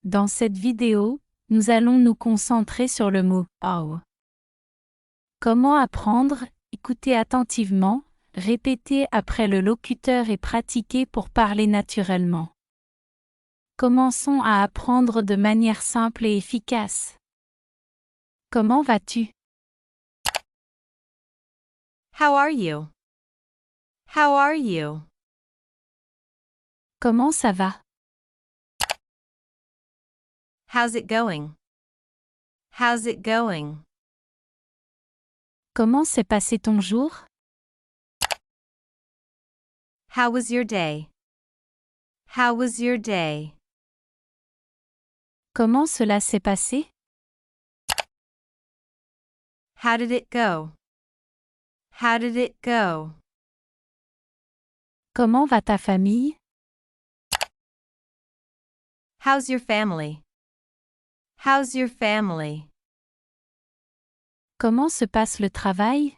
Dans cette vidéo, nous allons nous concentrer sur le mot « how ». Comment apprendre? Écoutez attentivement, répétez après le locuteur et pratiquez pour parler naturellement. Commençons à apprendre de manière simple et efficace. Comment vas-tu? How are you? How are you? Comment ça va? How's it going? How's it going? Comment s'est passé ton jour? How was your day? How was your day? Comment cela s'est passé? How did it go? How did it go? Comment va ta famille? How's your family? How's your family? Comment se passe le travail?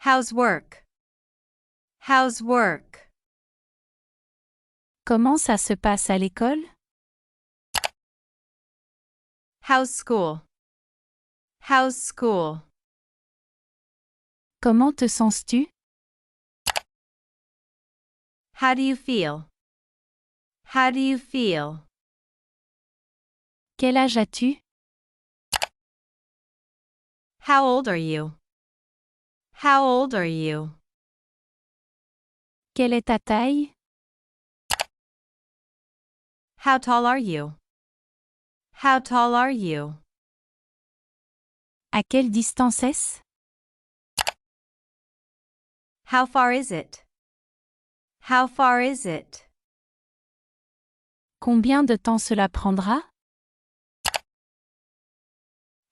How's work? How's work? Comment ça se passe à l'école? How's school? How's school? Comment te sens-tu? How do you feel? How do you feel? Quel âge as-tu? How old are you? How old are you? Quelle est ta taille? How tall are you? How tall are you? À quelle distance est-ce? How far is it? How far is it? Combien de temps cela prendra?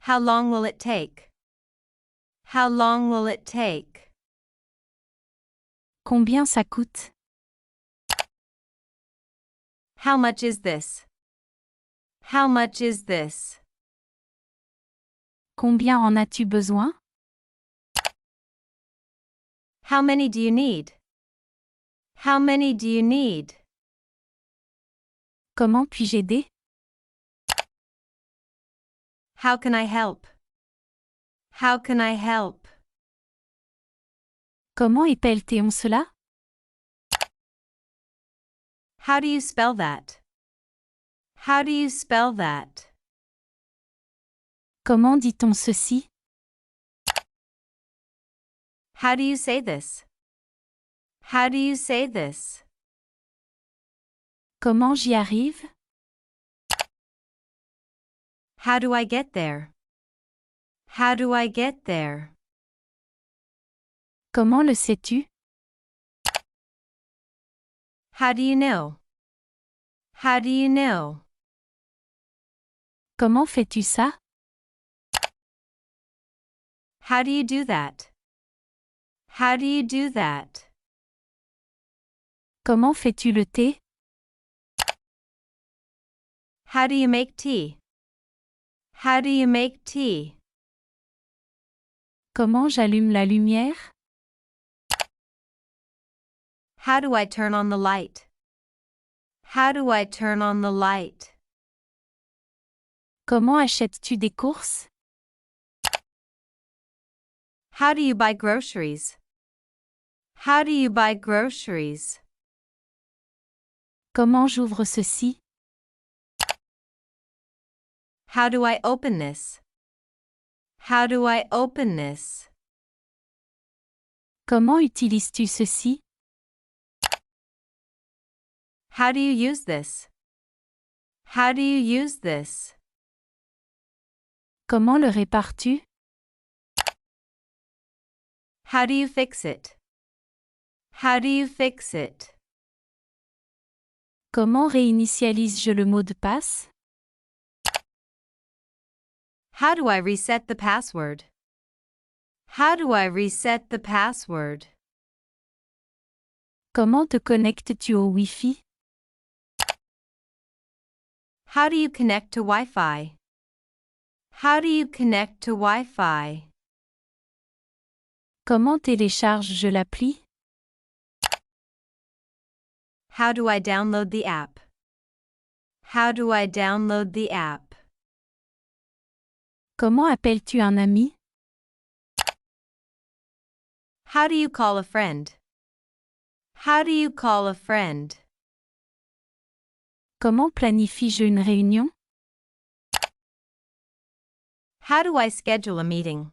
How long will it take? How long will it take? Combien ça coûte? How much is this? How much is this? Combien en as-tu besoin? How many do you need? How many do you need? Comment puis-je aider? How can I help? How can I help? Comment épelle-t-on cela? How do you spell that? How do you spell that? Comment dit-on ceci? How do you say this? How do you say this? Comment j'y arrive? How do I get there? How do I get there? Comment le sais-tu? How do you know? How do you know? Comment fais-tu ça? How do you do that? How do you do that? Comment fais-tu le thé? How do you make tea? How do you make tea? Comment j'allume la lumière? How do I turn on the light? How do I turn on the light? Comment achètes-tu des courses? How do you buy groceries? How do you buy groceries? Comment j'ouvre ceci? How do I open this? How do I open this? Comment utilises-tu ceci? How do you use this? How do you use this? Comment le répares-tu? How do you fix it? How do you fix it? Comment réinitialise-je le mot de passe? How do I reset the password? How do I reset the password? Comment te connectes-tu au Wi-Fi? How do you connect to Wi-Fi? How do you connect to Wi-Fi? Comment télécharge-je l'appli? How do I download the app? How do I download the app? Comment appelles-tu un ami? How do you call a friend? How do you call a friend? Comment planifie-je une réunion? How do I schedule a meeting?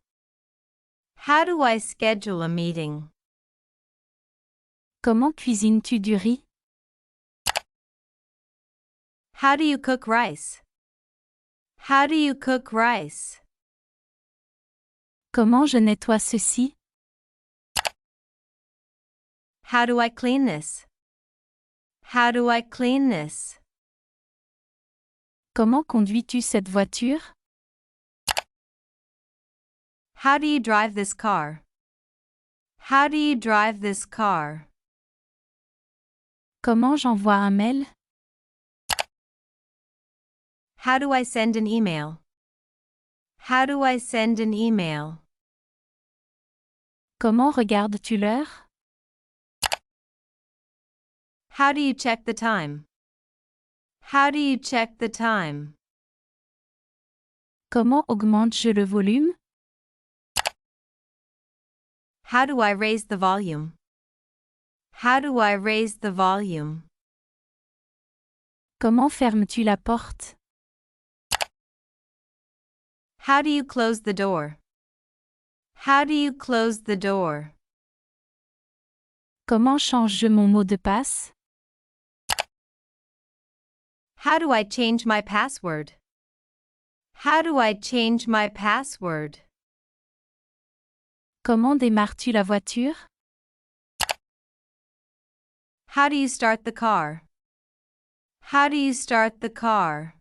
How do I schedule a meeting? Comment cuisines-tu du riz? How do you cook rice? How do you cook rice? Comment je nettoie ceci? How do I clean this? How do I clean this? Comment conduis-tu cette voiture? How do you drive this car? How do you drive this car? Comment j'envoie un mail? How do I send an email? How do I send an email? Comment regardes-tu l'heure? How do you check the time? How do you check the time? Comment augmente-je le volume? How do I raise the volume? How do I raise the volume? Comment fermes-tu la porte? How do you close the door? How do you close the door? Comment change-je mon mot de passe? How do I change my password? How do I change my password? Comment démarres-tu la voiture? How do you start the car? How do you start the car?